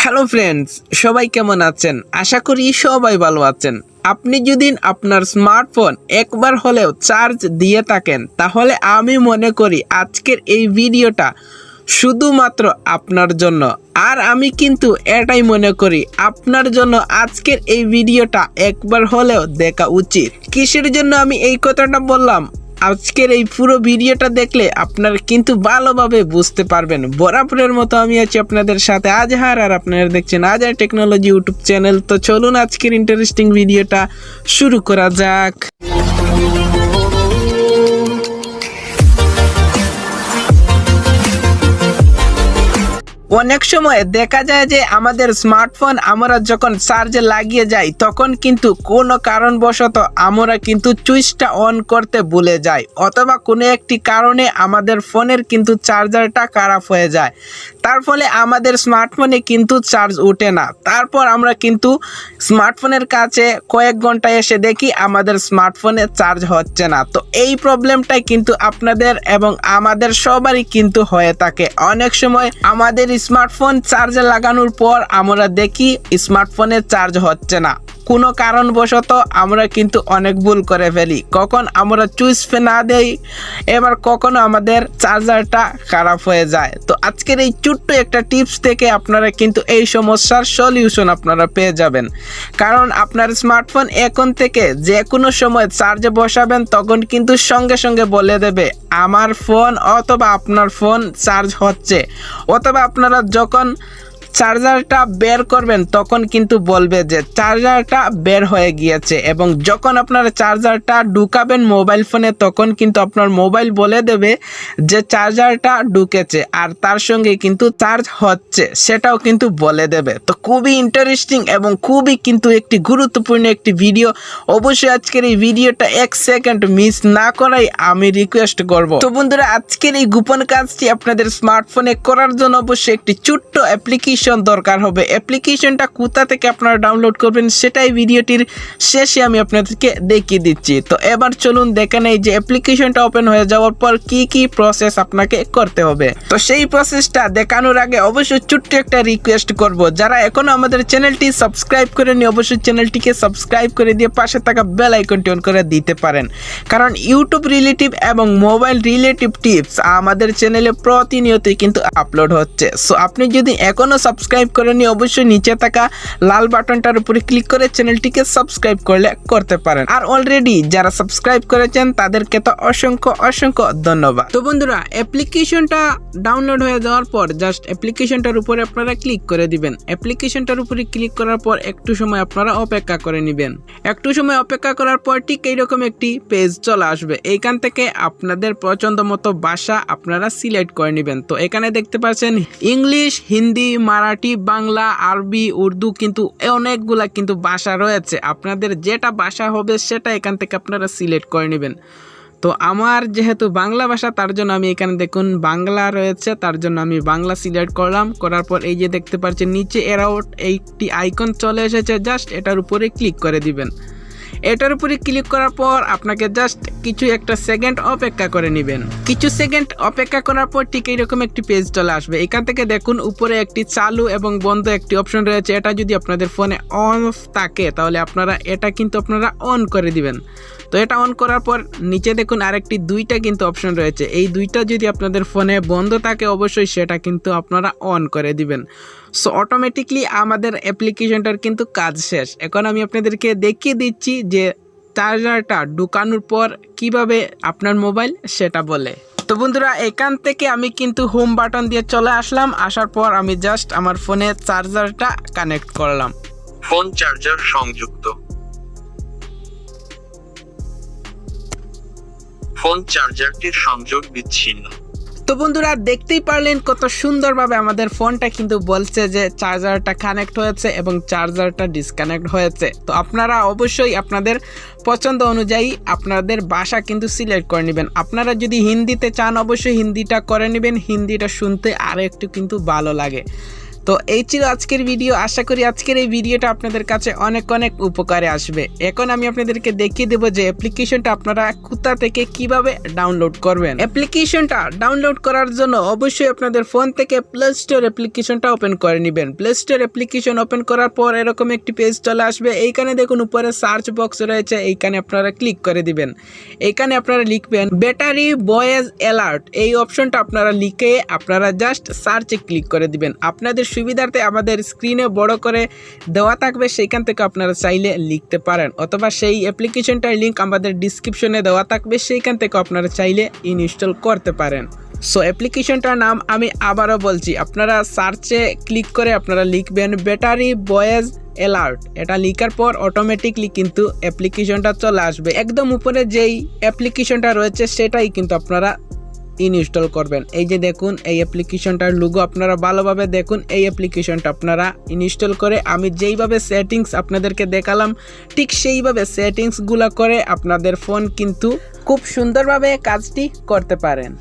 Hello friends, সবাই কেমন আছেন? আশা করি সবাই ভালো আছেন। আপনি যদি আপনার স্মার্টফোন একবার হলেও চার্জ দিয়ে থাকেন, তাহলে আমি মনে করি আজকের এই ভিডিওটা শুধুমাত্র আপনার জন্য। আর আমি কিন্তু এটাই মনে করি আপনার জন্য আজকের এই ভিডিওটা একবার হলেও দেখা উচিত। কিসের জন্য আমি এই কথাটা বললাম? আজকের এই পুরো ভিডিওটা দেখলে আপনারা কিন্তু ভালোভাবে বুঝতে পারবেন। বরাবরের মতো আমি আছি আপনাদের সাথে আজহার, আর আপনারা দেখছেন আজহার টেকনোলজি ইউটিউব চ্যানেল। তো চলুন আজকের ইন্টারেস্টিং ভিডিওটা শুরু করা যাক। অনেক সময় দেখা যায় যে আমাদের স্মার্টফোন আমরা যখন চার্জে লাগিয়ে যাই, তখন কিন্তু কোনো কারণবশত আমরা কিন্তু সুইচটা অন করতে ভুলে যাই, অথবা কোনো একটি কারণে আমাদের ফোনের কিন্তু চার্জারটা খারাপ হয়ে যায়। তার ফলে আমাদের স্মার্টফোনে কিন্তু চার্জ ওঠে না। তারপর আমরা কিন্তু স্মার্টফোনের কাছে কয়েক ঘন্টা এসে দেখি আমাদের স্মার্টফোনে চার্জ হচ্ছে না। তো এই প্রবলেমটাই কিন্তু আপনাদের এবং আমাদের সবারই কিন্তু হয়ে থাকে। অনেক সময় আমাদের স্মার্টফোন চার্জে লাগানোর পর আমরা দেখি স্মার্টফোনে চার্জ হচ্ছে না। কোনো কারণবশত আমরা কিন্তু অনেক ভুল করে ফেলি। কখন আমরা সুইচ না দেই, এবার কখনো আমাদের চার্জারটা খারাপ হয়ে যায়। তো আজকের এই ছোট্ট একটা টিপস থেকে আপনারা কিন্তু এই সমস্যার সলিউশন আপনারা পেয়ে যাবেন। কারণ আপনার স্মার্টফোন এখন থেকে যে কোনো সময় চার্জে বসাবেন, তখন কিন্তু সঙ্গে সঙ্গে বলে দেবে আমার ফোন অথবা আপনার ফোন চার্জ হচ্ছে, অথবা আপনারা যখন চার্জারটা বের করবেন তখন কিন্তু বলবে যে চার্জারটা বের হয়ে গিয়েছে। এবং যখন আপনারা চার্জারটা ঢুকাবেন মোবাইল ফোনে, তখন কিন্তু আপনার মোবাইল বলে দেবে যে চার্জারটা ঢুকেছে, আর তার সঙ্গে কিন্তু চার্জ হচ্ছে সেটাও কিন্তু বলে দেবে। তো খুবই ইন্টারেস্টিং এবং খুবই কিন্তু একটি গুরুত্বপূর্ণ একটি ভিডিও। অবশ্যই আজকের এই ভিডিওটা 1 সেকেন্ড মিস না করাই আমি রিকোয়েস্ট করব। তো বন্ধুরা, আজকের এই গোপন কাজটি আপনাদের স্মার্টফোনে করার জন্য অবশ্যই একটি ছোট্ট অ্যাপ্লিকেশন দরকার হবে। অ্যাপ্লিকেশনটা কোথা থেকে আপনারা ডাউনলোড করবেন সেটাই ভিডিওটির শেষে আমি আপনাদেরকে দেখিয়ে দিচ্ছি। তো এবার চলুন দেখে নেই যে অ্যাপ্লিকেশনটা ওপেন হয়ে যাওয়ার পর কি কি প্রসেস আপনাকে করতে হবে। তো সেই প্রসেসটা দেখানোর আগে অবশ্যই ছোট্ট একটা রিকোয়েস্ট করব, যারা এখনো আমাদের চ্যানেলটি সাবস্ক্রাইব করেনি অবশ্যই চ্যানেলটিকে সাবস্ক্রাইব করে দিয়ে পাশে থাকা বেল আইকনটি অন করে দিতে পারেন। কারণ ইউটিউব রিলেটিভ এবং মোবাইল রিলেটিভ টিপস আমাদের চ্যানেলে প্রতিনিয়তই কিন্তু আপলোড হচ্ছে। সো আপনি যদি এখনো সাবস্ক্রাইব করেনি অবশ্যই নিচে থাকা লাল বাটনটার উপরে ক্লিক করে চ্যানেলটিকে সাবস্ক্রাইব করতে পারেন। আর অলরেডি যারা সাবস্ক্রাইব করেছেন তাদেরকে তো অসংখ্য ধন্যবাদ। তো বন্ধুরা, অ্যাপ্লিকেশনটা ডাউনলোড হয়ে যাওয়ার পর জাস্ট অ্যাপ্লিকেশনটার উপরে আপনারা ক্লিক করে দিবেন। অ্যাপ্লিকেশনটার উপরে ক্লিক করার পর একটু সময় আপনারা অপেক্ষা করে নেবেন। একটু সময় অপেক্ষা করার পর ঠিক এইরকম একটি পেজ চলে আসবে। এইখান থেকে আপনাদের পছন্দ মতো ভাষা আপনারা সিলেক্ট করে নেবেন। তো এখানে দেখতে পাচ্ছেন ইংলিশ, হিন্দি, মারাঠি, বাংলা, আরবি, উর্দু, কিন্তু অনেকগুলা কিন্তু ভাষা রয়েছে। আপনাদের যেটা ভাষা হবে সেটা এখান থেকে আপনারা সিলেক্ট করে নেবেন। তো আমার যেহেতু বাংলা ভাষা, তার জন্য আমি এখানে দেখুন বাংলা রয়েছে, তার জন্য আমি বাংলা সিলেক্ট করলাম। করার পর এই যে দেখতে পাচ্ছেন নিচে এরাউট একটি আইকন চলে এসেছে, জাস্ট এটার উপরে ক্লিক করে দিবেন। এটার উপরে ক্লিক করার পর আপনাকে জাস্ট কিছু একটা সেকেন্ড অপেক্ষা করে নেবেন। কিছু সেকেন্ড অপেক্ষা করার পর ঠিক এইরকম একটি পেজ চলে আসবে। এখান থেকে দেখুন উপরে একটি চালু এবং বন্ধ একটি অপশন রয়েছে। এটা যদি আপনাদের ফোনে অফ থাকে তাহলে আপনারা এটা কিন্তু আপনারা অন করে দিবেন। তো এটা অন করার পর নিচে দেখুন আরেকটি দুইটা কিন্তু অপশন রয়েছে। এই দুইটা যদি আপনাদের ফোনে বন্ধ থাকে অবশ্যই সেটা কিন্তু আপনারা অন করে দিবেন। সো অটোমেটিকলি আমাদের অ্যাপ্লিকেশনটার কিন্তু কাজ শেষ। এখন আমি আপনাদেরকে দেখিয়ে দিচ্ছি যে চার্জারটা ঢুকানোর পর কিভাবে আপনার মোবাইল সেটা বলে। তো বন্ধুরা, এখান থেকে আমি কিন্তু হোম বাটন দিয়ে চলে আসলাম। আসার পর আমি জাস্ট আমার ফোনে চার্জারটা কানেক্ট করলাম। ফোন চার্জার সংযুক্ত। ফোন চার্জারটির সংযোগ বিচ্ছিন্ন। তো বন্ধুরা, দেখতেই পারলেন কত সুন্দরভাবে আমাদের ফোনটা কিন্তু বলছে যে চার্জারটা কানেক্ট হয়েছে এবং চার্জারটা ডিসকানেক্ট হয়েছে। তো আপনারা অবশ্যই আপনাদের পছন্দ অনুযায়ী আপনাদের ভাষা কিন্তু সিলেক্ট করে নেবেন। আপনারা যদি হিন্দিতে চান অবশ্যই হিন্দিটা করে নেবেন, হিন্দিটা শুনতে আরও একটু কিন্তু ভালো লাগে। তো এই ছিল আজকের ভিডিও। আশা করি আজকের এই ভিডিওটা আপনাদের কাছে অনেক অনেক উপকারে আসবে। এখন আমি আপনাদেরকে দেখিয়ে দেবো যে অ্যাপ্লিকেশনটা আপনারা কোথা থেকে কিভাবে ডাউনলোড করবেন। অ্যাপ্লিকেশনটা ডাউনলোড করার জন্য অবশ্যই আপনাদের ফোন থেকে প্লে স্টোর অ্যাপ্লিকেশনটা ওপেন করে নেবেন। প্লে স্টোর অ্যাপ্লিকেশন ওপেন করার পর এরকম একটি পেজ চলে আসবে। এইখানে দেখুন উপরে সার্চ বক্স রয়েছে, এইখানে আপনারা ক্লিক করে দিবেন। এইখানে আপনারা লিখবেন ব্যাটারি ভয়েস অ্যালার্ট, এই অপশনটা আপনারা লিখে আপনারা জাস্ট সার্চে ক্লিক করে দিবেন। আপনাদের সুবিধার্থে আমাদের স্ক্রিনে বড় করে দেওয়া থাকবে, সেইখান থেকে আপনারা চাইলে লিখতে পারেন, অথবা সেই অ্যাপ্লিকেশনটার লিঙ্ক আমাদের ডিসক্রিপশনে দেওয়া থাকবে, সেইখান থেকে আপনারা চাইলে ইনস্টল করতে পারেন। সো অ্যাপ্লিকেশনটার নাম আমি আবারও বলছি, আপনারা সার্চে ক্লিক করে আপনারা লিখবেন ব্যাটারি ভয়েস অ্যালার্ট। এটা লেখার পর অটোমেটিকলি কিন্তু অ্যাপ্লিকেশনটা চলে আসবে। একদম উপরে যেই অ্যাপ্লিকেশনটা রয়েছে সেটাই কিন্তু আপনারা ইনস্টল করবেন। এই যে দেখুন এই অ্যাপ্লিকেশনটার লোগো, আপনারা ভালোভাবে দেখুন। এই অ্যাপ্লিকেশনটা আপনারা ইনস্টল করে আমি যেইভাবে সেটিংস আপনাদেরকে দেখালাম ঠিক সেইভাবে সেটিংসগুলো করে আপনাদের ফোন কিন্তু খুব সুন্দরভাবে কাজটি করতে পারেন।